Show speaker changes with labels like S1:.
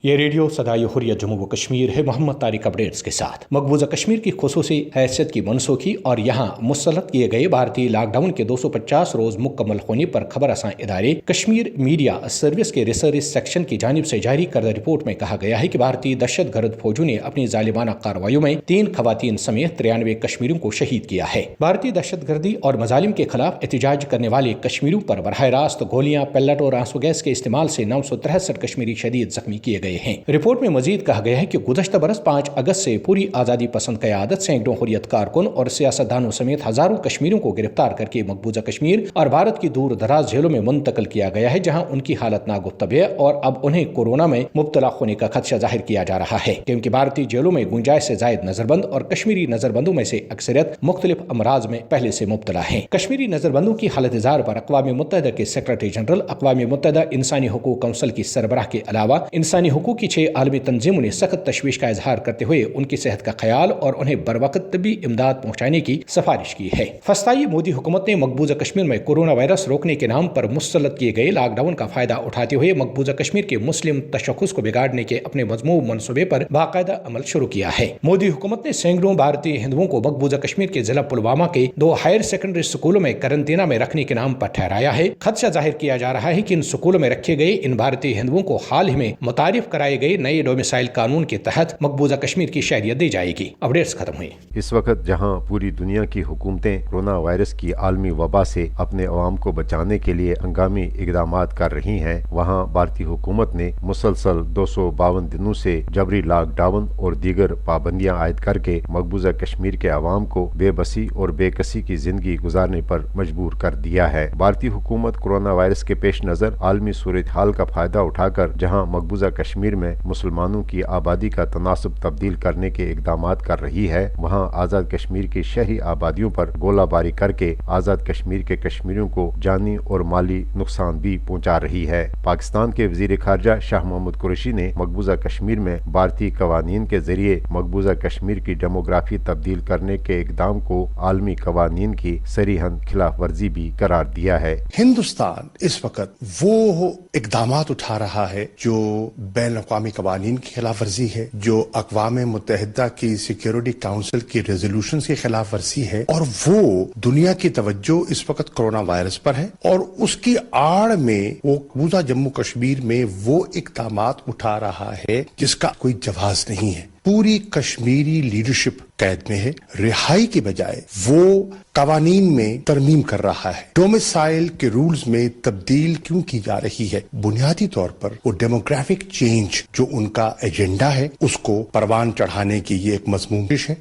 S1: یہ ریڈیو صدائے حریت جموں و کشمیر ہے۔ محمد طارق اپڈیٹس کے ساتھ مقبوضہ کشمیر کی خصوصی حیثیت کی منسوخی اور یہاں مسلط کیے گئے بھارتی لاک ڈاؤن کے 250 روز مکمل ہونے پر خبر رساں ادارے کشمیر میڈیا سروس کے ریسرچ سیکشن کی جانب سے جاری کردہ رپورٹ میں کہا گیا ہے کہ بھارتی دہشت گرد فوجوں نے اپنی ظالمانہ کارروائیوں میں 3 خواتین سمیت 93 کشمیریوں کو شہید کیا ہے۔ بھارتی دہشت گردی اور مظالم کے خلاف احتجاج کرنے والے کشمیریوں پر براہ راست گولیاں، پیلٹ اور آنسو گیس کے استعمال سے 963 کشمیری شدید زخمی کیے گئے ہیں۔ رپورٹ میں مزید کہا گیا ہے کہ گزشتہ برس 5 اگست سے پوری آزادی پسند قیادت سینکڑوں حریت کارکن اور سیاستدانوں سمیت ہزاروں کشمیریوں کو گرفتار کر کے مقبوضہ کشمیر اور بھارت کی دور دراز جیلوں میں منتقل کیا گیا ہے، جہاں ان کی حالت ناگفتب ہے اور اب انہیں کورونا میں مبتلا ہونے کا خدشہ ظاہر کیا جا رہا ہے، کیونکہ بھارتی جیلوں میں گنجائش سے زائد نظر بند اور کشمیری نظر بندوں میں سے اکثریت مختلف امراض میں پہلے سے مبتلا ہیں۔ کشمیری نظر بندوں کی حالت زار پر اقوام متحدہ کے سیکرٹری جنرل، اقوام متحدہ انسانی حقوق کونسل کی سربراہ کے علاوہ انسانی حقوق کی 6 عالمی تنظیموں نے سخت تشویش کا اظہار کرتے ہوئے ان کی صحت کا خیال اور انہیں بروقت طبی امداد پہنچانے کی سفارش کی ہے۔ فسطائی مودی حکومت نے مقبوضہ کشمیر میں کورونا وائرس روکنے کے نام پر مسلط کیے گئے لاک ڈاؤن کا فائدہ اٹھاتے ہوئے مقبوضہ کشمیر کے مسلم تشخص کو بگاڑنے کے اپنے مذموم منصوبے پر باقاعدہ عمل شروع کیا ہے۔ مودی حکومت نے سینکڑوں بھارتی ہندوؤں کو مقبوضہ کشمیر کے ضلع پلوامہ کے 2 ہائر سیکنڈری اسکولوں میں قرنطینہ میں رکھنے کے نام پر ٹھہرایا ہے۔ خدشہ ظاہر کیا جا رہا ہے کہ ان اسکولوں میں رکھے گئے ان بھارتی ہندوؤں کو حال ہی میں متعارف کرائے گئے نئے ڈومیسائل قانون کے تحت مقبوضہ کشمیر کی شہریت دی جائے گی۔ اپڈیٹس ختم ہوئی۔
S2: اس وقت جہاں پوری دنیا کی حکومتیں کورونا وائرس کی عالمی وبا سے اپنے عوام کو بچانے کے لیے ہنگامی اقدامات کر رہی ہیں، وہاں بھارتی حکومت نے مسلسل 252 دنوں سے جبری لاک ڈاؤن اور دیگر پابندیاں عائد کر کے مقبوضہ کشمیر کے عوام کو بے بسی اور بے کسی کی زندگی گزارنے پر مجبور کر دیا ہے۔ بھارتی حکومت کورونا وائرس کے پیش نظر عالمی صورتحال کا فائدہ اٹھا کر جہاں مقبوضہ کشمیر میں مسلمانوں کی آبادی کا تناسب تبدیل کرنے کے اقدامات کر رہی ہے، وہاں آزاد کشمیر کی شہری آبادیوں پر گولہ باری کر کے آزاد کشمیر کے کشمیریوں کو جانی اور مالی نقصان بھی پہنچا رہی ہے۔ پاکستان کے وزیر خارجہ شاہ محمود قریشی نے مقبوضہ کشمیر میں بھارتی قوانین کے ذریعے مقبوضہ کشمیر کی ڈیموگرافی تبدیل کرنے کے اقدام کو عالمی قوانین کی صریحاً خلاف ورزی بھی قرار دیا ہے۔
S3: ہندوستان اس وقت وہ اقدامات اٹھا رہا ہے جو بین الاقوامی قوانین کی خلاف ورزی ہے، جو اقوام متحدہ کی سیکیورٹی کونسل کی ریزولوشنز کی خلاف ورزی ہے، اور وہ دنیا کی توجہ اس وقت کورونا وائرس پر ہے اور اس کی آڑ میں وہ مقبوضہ جموں کشمیر میں وہ اقدامات اٹھا رہا ہے جس کا کوئی جواز نہیں ہے۔ پوری کشمیری لیڈرشپ قید میں ہے، رہائی کی بجائے وہ قوانین میں ترمیم کر رہا ہے۔ ڈومیسائل کے رولز میں تبدیل کیوں کی جا رہی ہے؟ بنیادی طور پر وہ ڈیموگرافک چینج جو ان کا ایجنڈا ہے اس کو پروان چڑھانے کی یہ ایک مضمون ہے۔